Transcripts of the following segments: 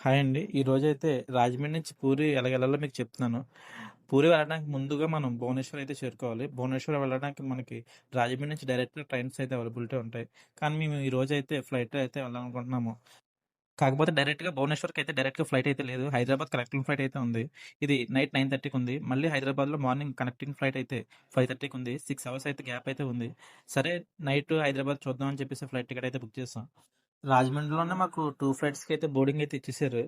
Hi అండి. ఈరోజైతే రాజమండ్రి నుంచి పూరి ఎలాగెళ్ళాలో మీకు చెప్తున్నాను. పూరి వెళ్ళడానికి ముందుగా మనం భువనేశ్వర్ అయితే చేరుకోవాలి. భువనేశ్వర్ వెళ్ళడానికి మనకి రాజమండ్రి నుంచి డైరెక్ట్ ట్రైన్స్ అయితే అవైలబిలిటీ ఉంటాయి. కానీ మేము ఈరోజైతే ఫ్లైట్‌లో అయితే వెళ్ళాలనుకుంటున్నాము. కాకపోతే డైరెక్ట్‌గా భువనేశ్వర్‌కైతే డైరెక్ట్‌గా ఫ్లైట్ అయితే లేదు. హైదరాబాద్ కనెక్టింగ్ ఫ్లైట్ అయితే ఉంది. ఇది నైట్ 9:30కి ఉంది. మళ్ళీ హైదరాబాద్‌లో మార్నింగ్ కనెక్టింగ్ ఫ్లైట్ అయితే 5:30కి ఉంది. 6 అవర్స్ అయితే గ్యాప్ అయితే ఉంది. సరే నైట్ హైదరాబాద్ చూద్దాం అని చెప్పేసి ఫ్లైట్ టికెట్ అయితే బుక్ చేసాం. రాజమండ్రిలోనే మాకు 2 ఫ్లైట్స్‌కి అయితే బోర్డింగ్ అయితే ఇచ్చేసారు.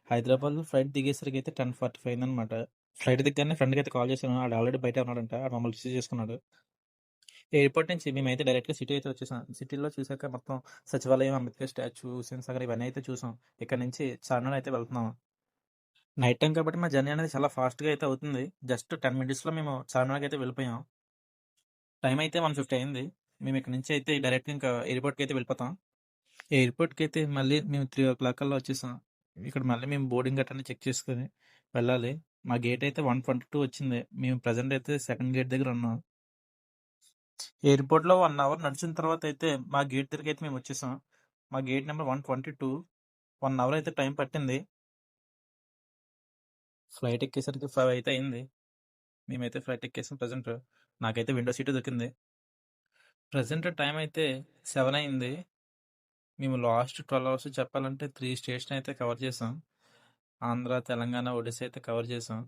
హైదరాబాద్‌లో ఫ్లైట్ దిగేసరికి అయితే 10:45 అయిందనమాట. ఫ్లైట్ దిగ్గానే ఫ్రెండ్‌కి అయితే కాల్ చేశాను. ఆడు ఆల్రెడీ బయటే ఉన్నాడంట. ఆడు మమ్మల్ని రిసీవ్ చేసుకున్నాడు. ఎయిర్‌పోర్ట్ నుంచి మేమైతే డైరెక్ట్‌గా సిటీ అయితే వచ్చేసాం. సిటీలో చూసాక మొత్తం సచివాలయం, అంబేద్కర్ స్టాచ్యూ, హుస్సేన్ సాగర్ ఇవన్నీ అయితే చూసాం. ఇక్కడ నుంచి చార్మినార్ అయితే వెళ్తున్నాము. నైట్ టైమ్ కాబట్టి మా జర్నీ అనేది చాలా ఫాస్ట్‌గా అయితే అవుతుంది. జస్ట్ 10 మినిట్స్‌లో మేము చార్మినార్‌కి అయితే వెళ్ళిపోయాం. టైం అయితే 1:50 అయింది. మేము ఇక్కడి నుంచి అయితే డైరెక్ట్‌గా ఇంకా ఎయిర్‌పోర్ట్‌కి అయితే వెళ్ళిపోతాం. ఎయిర్‌పోర్ట్‌కైతే మళ్ళీ మేము 3:00 కల్లా వచ్చేసాం. ఇక్కడ మళ్ళీ మేము బోర్డింగ్ గట్రా చెక్ చేసుకొని వెళ్ళాలి. మా గేట్ అయితే 122 వచ్చింది. మేము ప్రెజెంట్ అయితే సెకండ్ గేట్ దగ్గర ఉన్నాం. ఎయిర్‌పోర్ట్‌లో 1 అవర్ నడిచిన తర్వాత అయితే మా గేట్ దగ్గరికైతే మేము వచ్చేసాం. మా గేట్ నెంబర్ 122. 1 అవర్ అయితే టైం పట్టింది. ఫ్లైట్ ఎక్కేసరికి 5 అయితే అయింది. మేమైతే ఫ్లైట్ ఎక్కేసాం ప్రెజెంట్. నాకైతే విండో సీటే దొరికింది. ప్రెజెంట్ టైం అయితే 7 అయింది. మేము లాస్ట్ 12 అవర్స్ చెప్పాలంటే 3 స్టేట్స్‌ని అయితే కవర్ చేసాం. ఆంధ్ర, తెలంగాణ, ఒడిస్సా అయితే కవర్ చేసాం.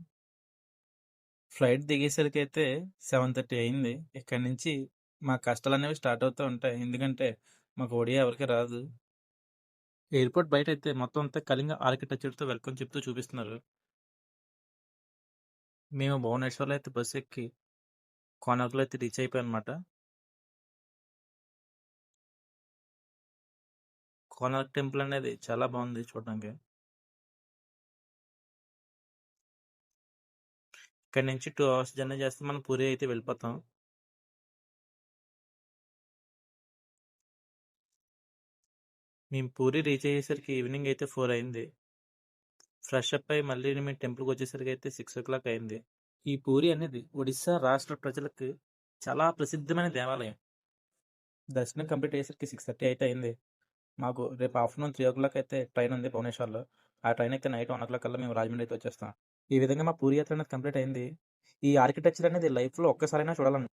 ఫ్లైట్ దిగేసరికైతే 7:30 అయింది. ఇక్కడి నుంచి మా కష్టాలనేవి స్టార్ట్ అవుతూ ఉంటాయి. ఎందుకంటే మాకు ఒడియా ఎవరికీ రాదు. ఎయిర్‌పోర్ట్ బయటైతే మొత్తం అంతా కళింగ ఆర్కిటెక్చర్‌తో వెల్కమ్ చెప్తూ చూపిస్తున్నారు. మేము భువనేశ్వర్‌లో అయితే బస్ ఎక్కి కోనార్క్‌లో అయితే రీచ్ అయిపోయామనమాట. కోనార్క్ టెంపుల్ అనేది చాలా బాగుంది చూడడానికి. ఇక్కడి నుంచి 2 అవర్స్ జర్నీ చేస్తే మనం పూరి అయితే వెళ్ళిపోతాం. మేము పూరి రీచ్ అయ్యేసరికి ఈవినింగ్ అయితే 4 అయింది. ఫ్రెష్ అప్ అయ్యి మళ్ళీ మేము టెంపుల్‌కి వచ్చేసరికి అయితే 6:00 అయింది. ఈ పూరి అనేది ఒడిస్సా రాష్ట్ర ప్రజలకు చాలా ప్రసిద్ధమైన దేవాలయం. దర్శనం కంప్లీట్ అయ్యేసరికి 6:30 అయితే అయింది. మాకు రేపు ఆఫ్టర్‌నూన్ 3:00 అయితే ట్రైన్ ఉంది భువనేశ్వర్‌లో. ఆ ట్రైన్ ఎక్కితే నైట్ 1:00 కల్లా మేము రాజమండ్రి అయితే వచ్చేస్తాం. ఈ విధంగా మా పూరి యాత్ర అనేది కంప్లీట్ అయింది. ఈ ఆర్కిటెక్చర్ అనేది లైఫ్‌లో ఒక్కసారైనా చూడాలని